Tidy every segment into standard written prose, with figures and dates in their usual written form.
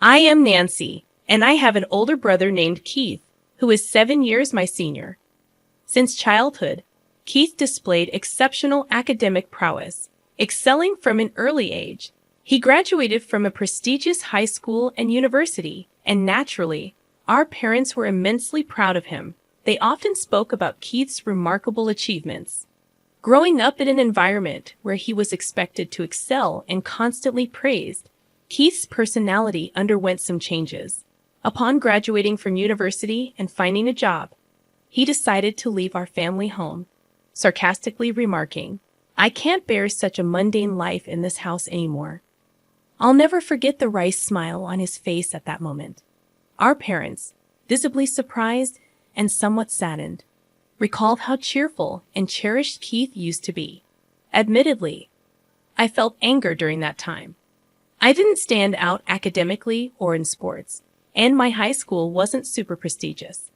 I am Nancy, and I have an older brother named Keith, who is 7 years my senior. Since childhood, Keith displayed exceptional academic prowess, excelling from an early age. He graduated from a prestigious high school and university, and naturally, our parents were immensely proud of him. They often spoke about Keith's remarkable achievements. Growing up in an environment where he was expected to excel and constantly praised, Keith's personality underwent some changes. Upon graduating from university and finding a job, he decided to leave our family home, sarcastically remarking, "I can't bear such a mundane life in this house anymore." I'll never forget the wry smile on his face at that moment. Our parents, visibly surprised and somewhat saddened, recalled how cheerful and cherished Keith used to be. Admittedly, I felt anger during that time. I didn't stand out academically or in sports, and my high school wasn't super prestigious.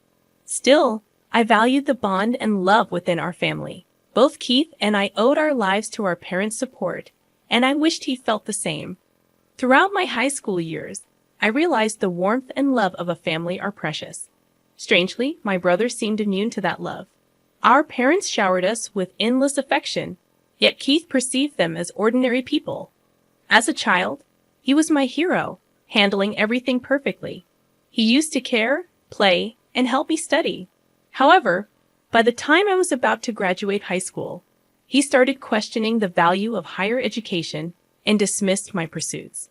Still, I valued the bond and love within our family. Both Keith and I owed our lives to our parents' support, and I wished he felt the same. Throughout my high school years, I realized the warmth and love of a family are precious. Strangely, my brother seemed immune to that love. Our parents showered us with endless affection, yet Keith perceived them as ordinary people. As a child, he was my hero, handling everything perfectly. He used to care, play, and help me study. However, by the time I was about to graduate high school, he started questioning the value of higher education and dismissed my pursuits.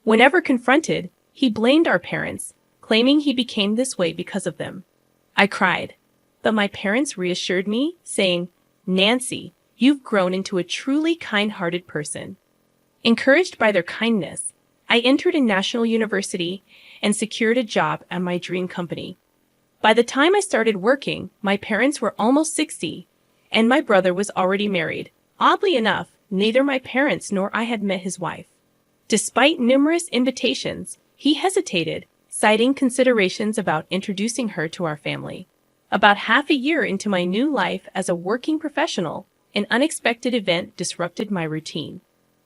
Whenever confronted, he blamed our parents, claiming he became this way because of them. I cried, but my parents reassured me, saying, "Nancy, you've grown into a truly kind-hearted person." Encouraged by their kindness, I entered a national university and secured a job at my dream company. By the time I started working, my parents were almost 60, and my brother was already married. Oddly enough, neither my parents nor I had met his wife. Despite numerous invitations, he hesitated, citing considerations about introducing her to our family. About half a year into my new life as a working professional, an unexpected event disrupted my routine.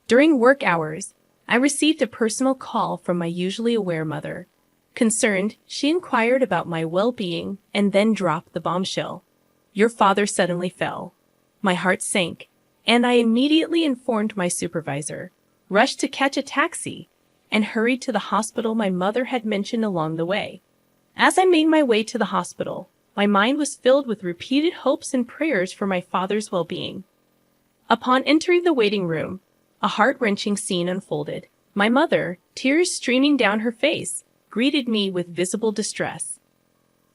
During work hours, I received a personal call from my usually aware mother. Concerned, she inquired about my well-being and then dropped the bombshell. "Your father suddenly fell." My heart sank, and I immediately informed my supervisor, rushed to catch a taxi, and hurried to the hospital my mother had mentioned along the way. As I made my way to the hospital, my mind was filled with repeated hopes and prayers for my father's well-being. Upon entering the waiting room, a heart-wrenching scene unfolded. My mother, tears streaming down her face, greeted me with visible distress.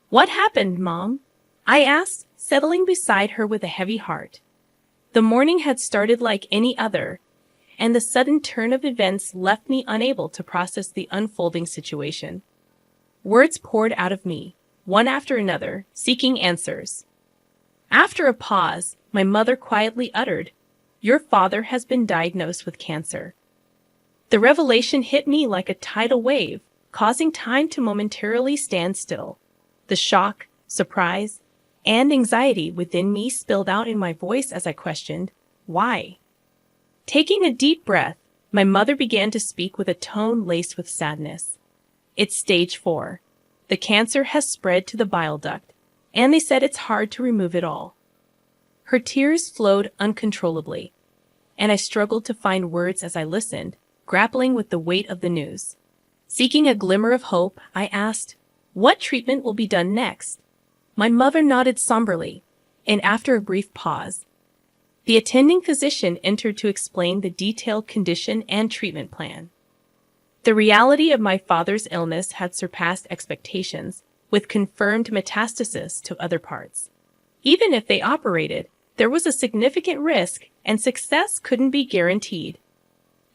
"What happened, Mom?" I asked, settling beside her with a heavy heart. The morning had started like any other, and the sudden turn of events left me unable to process the unfolding situation. Words poured out of me, one after another, seeking answers. After a pause, my mother quietly uttered, "Your father has been diagnosed with cancer." The revelation hit me like a tidal wave, causing time to momentarily stand still. The shock, surprise, and anxiety within me spilled out in my voice as I questioned, "Why?" Taking a deep breath, my mother began to speak with a tone laced with sadness. "It's stage 4. The cancer has spread to the bile duct, and they said it's hard to remove it all." Her tears flowed uncontrollably, and I struggled to find words as I listened, grappling with the weight of the news. Seeking a glimmer of hope, I asked, "What treatment will be done next?" My mother nodded somberly, and after a brief pause, the attending physician entered to explain the detailed condition and treatment plan. The reality of my father's illness had surpassed expectations, with confirmed metastasis to other parts. Even if they operated, there was a significant risk, and success couldn't be guaranteed.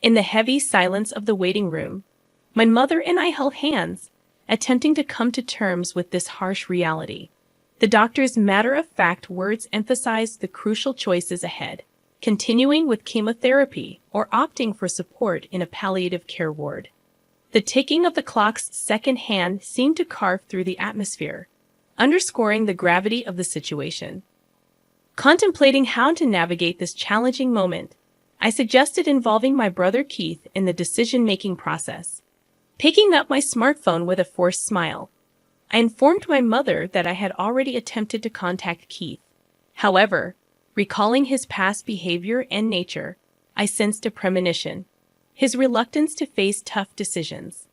In the heavy silence of the waiting room, my mother and I held hands, attempting to come to terms with this harsh reality. The doctor's matter-of-fact words emphasized the crucial choices ahead, continuing with chemotherapy or opting for support in a palliative care ward. The ticking of the clock's second hand seemed to carve through the atmosphere, underscoring the gravity of the situation. Contemplating how to navigate this challenging moment, I suggested involving my brother Keith in the decision-making process. Picking up my smartphone with a forced smile, I informed my mother that I had already attempted to contact Keith. However, recalling his past behavior and nature, I sensed a premonition, his reluctance to face tough decisions.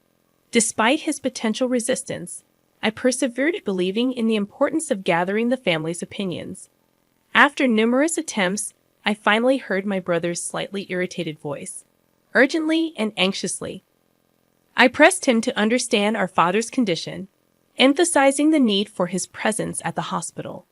Despite his potential resistance, I persevered, believing in the importance of gathering the family's opinions. After numerous attempts, I finally heard my brother's slightly irritated voice, urgently and anxiously. I pressed him to understand our father's condition, emphasizing the need for his presence at the hospital.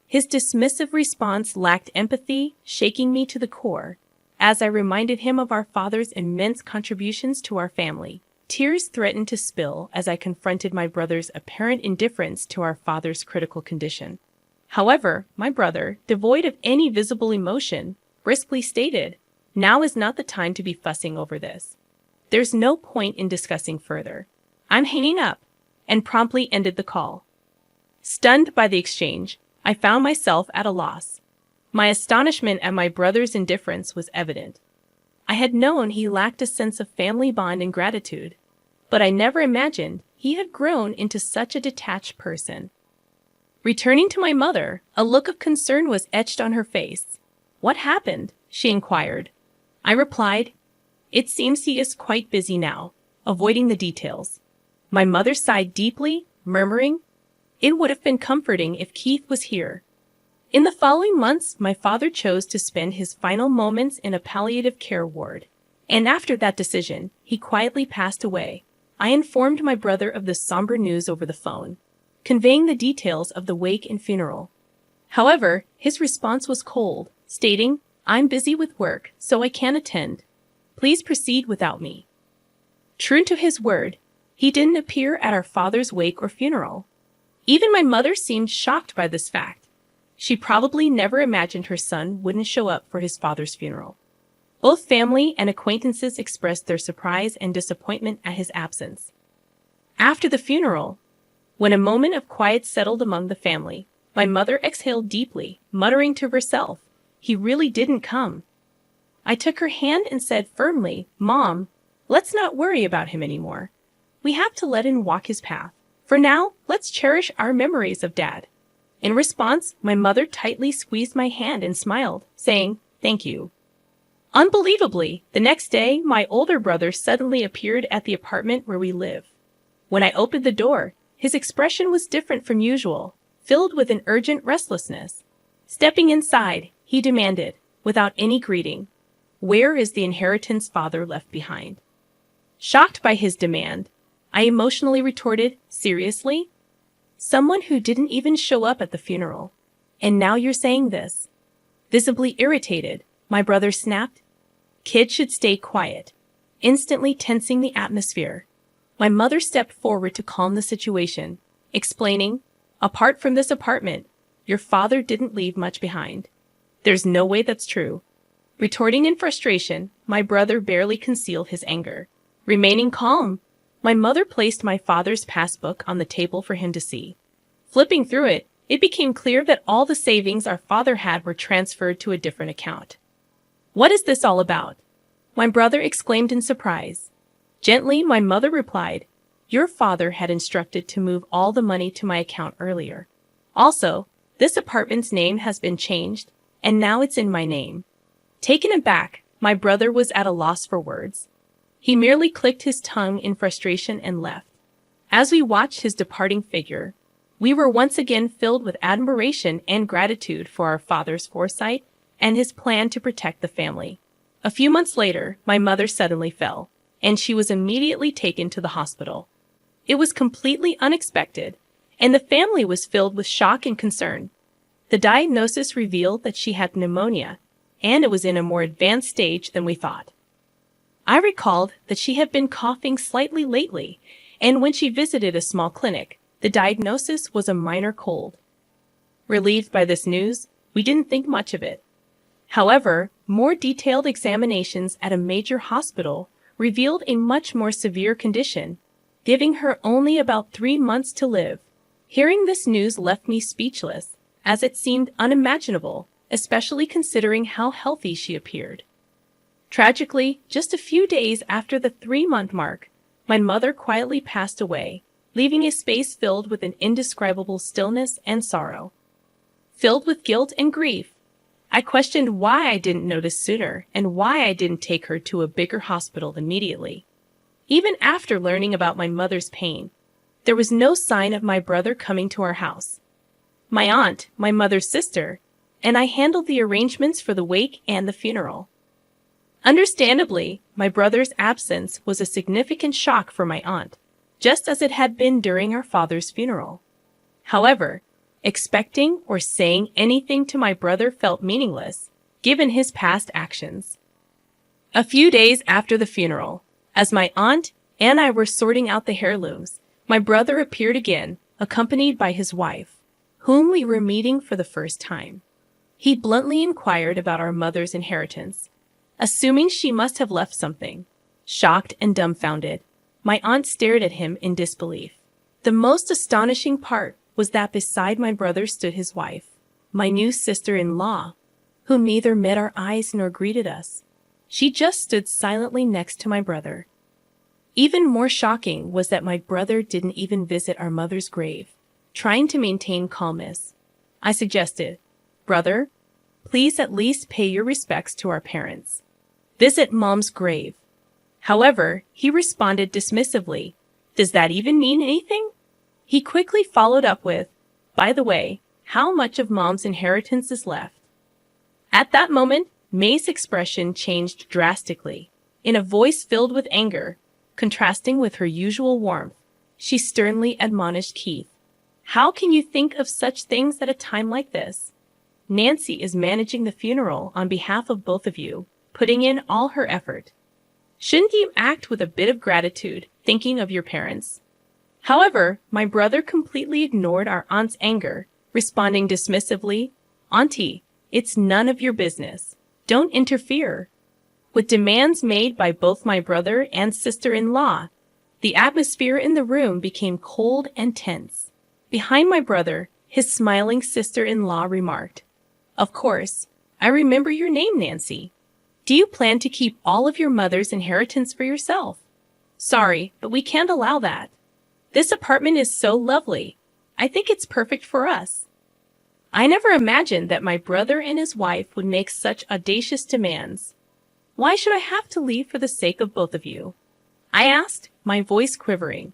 His dismissive response lacked empathy, shaking me to the core, as I reminded him of our father's immense contributions to our family. Tears threatened to spill as I confronted my brother's apparent indifference to our father's critical condition. However, my brother, devoid of any visible emotion, briskly stated, "Now is not the time to be fussing over this. There's no point in discussing further. I'm hanging up," and promptly ended the call. Stunned by the exchange, I found myself at a loss. My astonishment at my brother's indifference was evident. I had known he lacked a sense of family bond and gratitude, but I never imagined he had grown into such a detached person. Returning to my mother, a look of concern was etched on her face. "What happened?" she inquired. I replied, "It seems he is quite busy now," avoiding the details. My mother sighed deeply, murmuring, "It would have been comforting if Keith was here." In the following months, my father chose to spend his final moments in a palliative care ward, and after that decision, he quietly passed away. I informed my brother of the somber news over the phone, conveying the details of the wake and funeral. However, his response was cold, stating, "I'm busy with work, so I can't attend. Please proceed without me." True to his word, he didn't appear at our father's wake or funeral. Even my mother seemed shocked by this fact. She probably never imagined her son wouldn't show up for his father's funeral. Both family and acquaintances expressed their surprise and disappointment at his absence. After the funeral, when a moment of quiet settled among the family, my mother exhaled deeply, muttering to herself, "He really didn't come." I took her hand and said firmly, "Mom, let's not worry about him anymore. We have to let him walk his path. For now, let's cherish our memories of Dad." In response, my mother tightly squeezed my hand and smiled, saying, "Thank you." Unbelievably, the next day, my older brother suddenly appeared at the apartment where we live. When I opened the door, his expression was different from usual, filled with an urgent restlessness. Stepping inside, he demanded, without any greeting, "Where is the inheritance father left behind?" Shocked by his demand, I emotionally retorted, "Seriously? Someone who didn't even show up at the funeral. And now you're saying this?" Visibly irritated, my brother snapped, "Kids should stay quiet," instantly tensing the atmosphere. My mother stepped forward to calm the situation, explaining, "Apart from this apartment, your father didn't leave much behind. There's no way that's true." Retorting in frustration, my brother barely concealed his anger. Remaining calm, my mother placed my father's passbook on the table for him to see. Flipping through it, it became clear that all the savings our father had were transferred to a different account. "What is this all about?" my brother exclaimed in surprise. Gently, my mother replied, "Your father had instructed to move all the money to my account earlier. Also, this apartment's name has been changed, and now it's in my name." Taken aback, my brother was at a loss for words. He merely clicked his tongue in frustration and left. As we watched his departing figure, we were once again filled with admiration and gratitude for our father's foresight and his plan to protect the family. A few months later, my mother suddenly fell, and she was immediately taken to the hospital. It was completely unexpected, and the family was filled with shock and concern. The diagnosis revealed that she had pneumonia, and it was in a more advanced stage than we thought. I recalled that she had been coughing slightly lately, and when she visited a small clinic, the diagnosis was a minor cold. Relieved by this news, we didn't think much of it. However, more detailed examinations at a major hospital revealed a much more severe condition, giving her only about 3 months to live. Hearing this news left me speechless, as it seemed unimaginable, especially considering how healthy she appeared. Tragically, just a few days after the 3-month mark, my mother quietly passed away, leaving a space filled with an indescribable stillness and sorrow. Filled with guilt and grief, I questioned why I didn't notice sooner and why I didn't take her to a bigger hospital immediately. Even after learning about my mother's pain, there was no sign of my brother coming to our house. My aunt, my mother's sister, and I handled the arrangements for the wake and the funeral. Understandably, my brother's absence was a significant shock for my aunt, just as it had been during our father's funeral. However, expecting or saying anything to my brother felt meaningless, given his past actions. A few days after the funeral, as my aunt and I were sorting out the heirlooms, my brother appeared again, accompanied by his wife, whom we were meeting for the first time. He bluntly inquired about our mother's inheritance, assuming she must have left something. Shocked and dumbfounded, my aunt stared at him in disbelief. The most astonishing part was that beside my brother stood his wife, my new sister-in-law, who neither met our eyes nor greeted us. She just stood silently next to my brother. Even more shocking was that my brother didn't even visit our mother's grave, trying to maintain calmness. I suggested, "Brother, please at least pay your respects to our parents. Visit Mom's grave." However, he responded dismissively, "Does that even mean anything?" He quickly followed up with, "By the way, how much of Mom's inheritance is left?" At that moment, May's expression changed drastically. In a voice filled with anger, contrasting with her usual warmth, she sternly admonished Keith, "How can you think of such things at a time like this? Nancy is managing the funeral on behalf of both of you, putting in all her effort. Shouldn't you act with a bit of gratitude, thinking of your parents?" However, my brother completely ignored our aunt's anger, responding dismissively, "Auntie, it's none of your business. Don't interfere." With demands made by both my brother and sister-in-law, the atmosphere in the room became cold and tense. Behind my brother, his smiling sister-in-law remarked, "Of course, I remember your name, Nancy. Do you plan to keep all of your mother's inheritance for yourself? Sorry, but we can't allow that. This apartment is so lovely. I think it's perfect for us." I never imagined that my brother and his wife would make such audacious demands. "Why should I have to leave for the sake of both of you?" I asked, my voice quivering.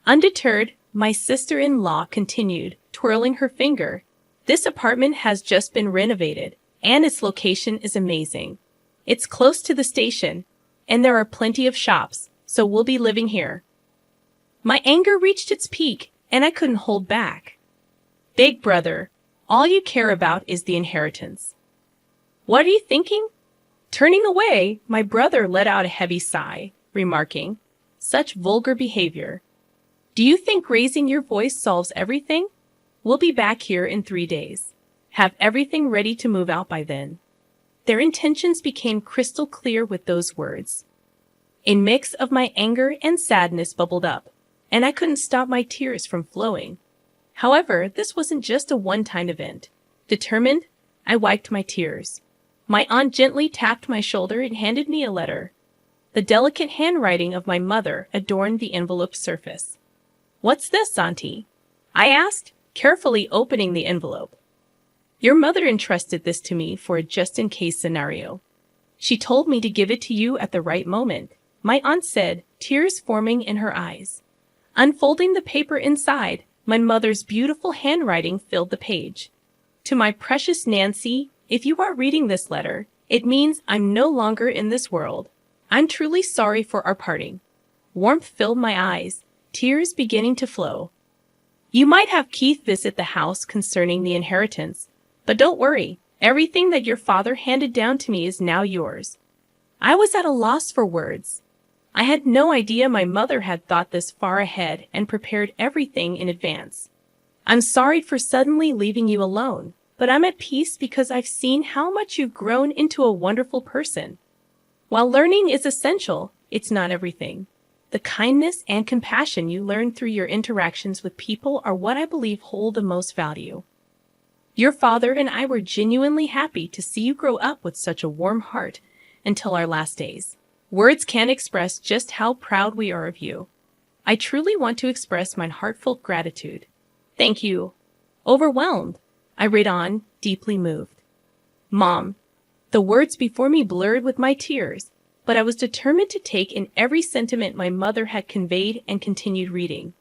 Undeterred, my sister-in-law continued, twirling her finger. "This apartment has just been renovated, and its location is amazing. It's close to the station, and there are plenty of shops, so we'll be living here." My anger reached its peak, and I couldn't hold back. "Big brother, all you care about is the inheritance. What are you thinking?" Turning away, my brother let out a heavy sigh, remarking, "Such vulgar behavior. Do you think raising your voice solves everything? We'll be back here in 3 days. Have everything ready to move out by then." Their intentions became crystal clear with those words. A mix of my anger and sadness bubbled up, and I couldn't stop my tears from flowing. However, this wasn't just a one-time event. Determined, I wiped my tears. My aunt gently tapped my shoulder and handed me a letter. The delicate handwriting of my mother adorned the envelope's surface. "What's this, Auntie?" I asked, carefully opening the envelope. "Your mother entrusted this to me for a just-in-case scenario. She told me to give it to you at the right moment," my aunt said, tears forming in her eyes. Unfolding the paper inside, my mother's beautiful handwriting filled the page. "To my precious Nancy, if you are reading this letter, it means I'm no longer in this world. I'm truly sorry for our parting." Warmth filled my eyes, tears beginning to flow. "You might have Keith visit the house concerning the inheritance, but don't worry, everything that your father handed down to me is now yours." I was at a loss for words. I had no idea my mother had thought this far ahead and prepared everything in advance. "I'm sorry for suddenly leaving you alone, but I'm at peace because I've seen how much you've grown into a wonderful person. While learning is essential, it's not everything. The kindness and compassion you learn through your interactions with people are what I believe hold the most value. Your father and I were genuinely happy to see you grow up with such a warm heart until our last days. Words can't express just how proud we are of you." I truly want to express my heartfelt gratitude. Thank you. Overwhelmed, I read on, deeply moved. Mom. The words before me blurred with my tears, but I was determined to take in every sentiment my mother had conveyed and continued reading.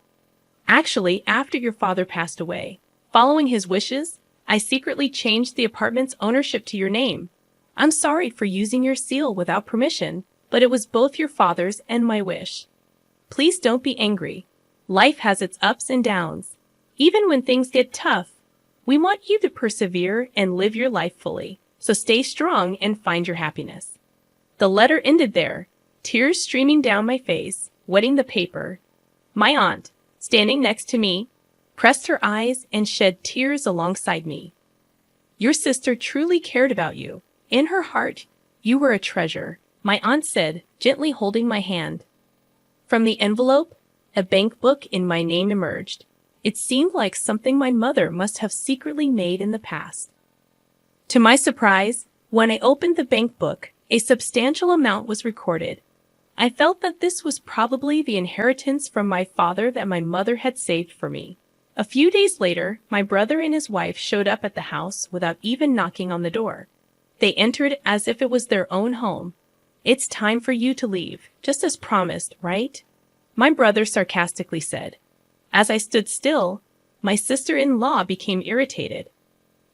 Actually, after your father passed away, following his wishes, I secretly changed the apartment's ownership to your name. I'm sorry for using your seal without permission, but it was both your father's and my wish. Please don't be angry. Life has its ups and downs. Even when things get tough, we want you to persevere and live your life fully. So stay strong and find your happiness. The letter ended there, tears streaming down my face, wetting the paper. My aunt, standing next to me, pressed her eyes and shed tears alongside me. Your sister truly cared about you. In her heart, you were a treasure, my aunt said, gently holding my hand. From the envelope, a bank book in my name emerged. It seemed like something my mother must have secretly made in the past. To my surprise, when I opened the bank book, a substantial amount was recorded. I felt that this was probably the inheritance from my father that my mother had saved for me. A few days later, my brother and his wife showed up at the house without even knocking on the door. They entered as if it was their own home. It's time for you to leave, just as promised, right? My brother sarcastically said. As I stood still, my sister-in-law became irritated.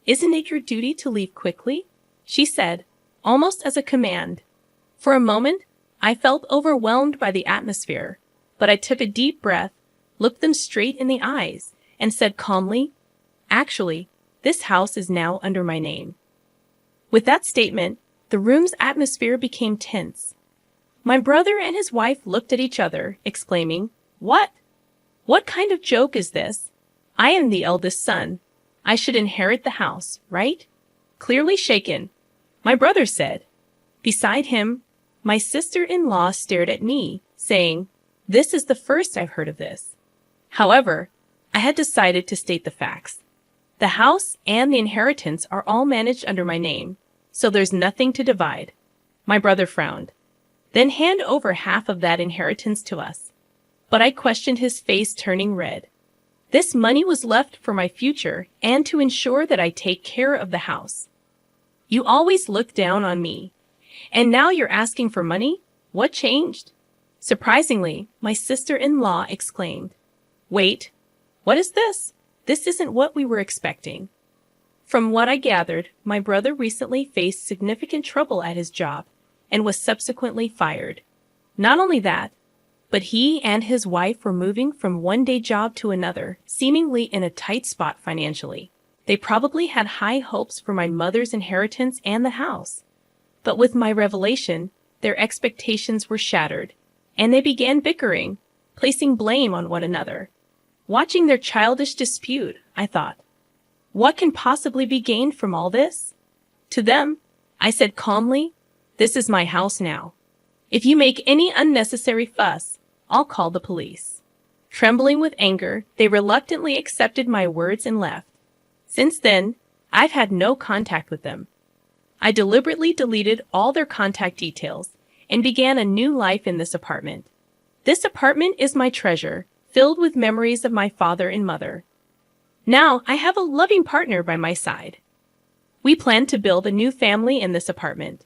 Isn't it your duty to leave quickly? She said, almost as a command. For a moment, I felt overwhelmed by the atmosphere, but I took a deep breath, looked them straight in the eyes, and said calmly, actually, this house is now under my name. With that statement, the room's atmosphere became tense. My brother and his wife looked at each other, exclaiming, What? What kind of joke is this? I am the eldest son. I should inherit the house, right? Clearly shaken, my brother said. Beside him, my sister-in-law stared at me, saying, This is the first I've heard of this. However, I had decided to state the facts. The house and the inheritance are all managed under my name, so there's nothing to divide. My brother frowned. Then hand over half of that inheritance to us. But I questioned his face turning red. This money was left for my future and to ensure that I take care of the house. You always looked down on me. And now you're asking for money? What changed? Surprisingly, my sister-in-law exclaimed, Wait, what is this? This isn't what we were expecting. From what I gathered, my brother recently faced significant trouble at his job and was subsequently fired. Not only that, but he and his wife were moving from one day job to another, seemingly in a tight spot financially. They probably had high hopes for my mother's inheritance and the house. But with my revelation, their expectations were shattered, and they began bickering, placing blame on one another. Watching their childish dispute, I thought, what can possibly be gained from all this? To them, I said calmly, This is my house now. If you make any unnecessary fuss, I'll call the police. Trembling with anger, they reluctantly accepted my words and left. Since then, I've had no contact with them. I deliberately deleted all their contact details and began a new life in this apartment. This apartment is my treasure, filled with memories of my father and mother. Now I have a loving partner by my side. We plan to build a new family in this apartment.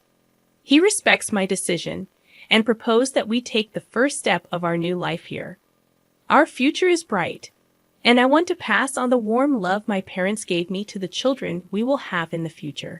He respects my decision and proposed that we take the first step of our new life here. Our future is bright, and I want to pass on the warm love my parents gave me to the children we will have in the future.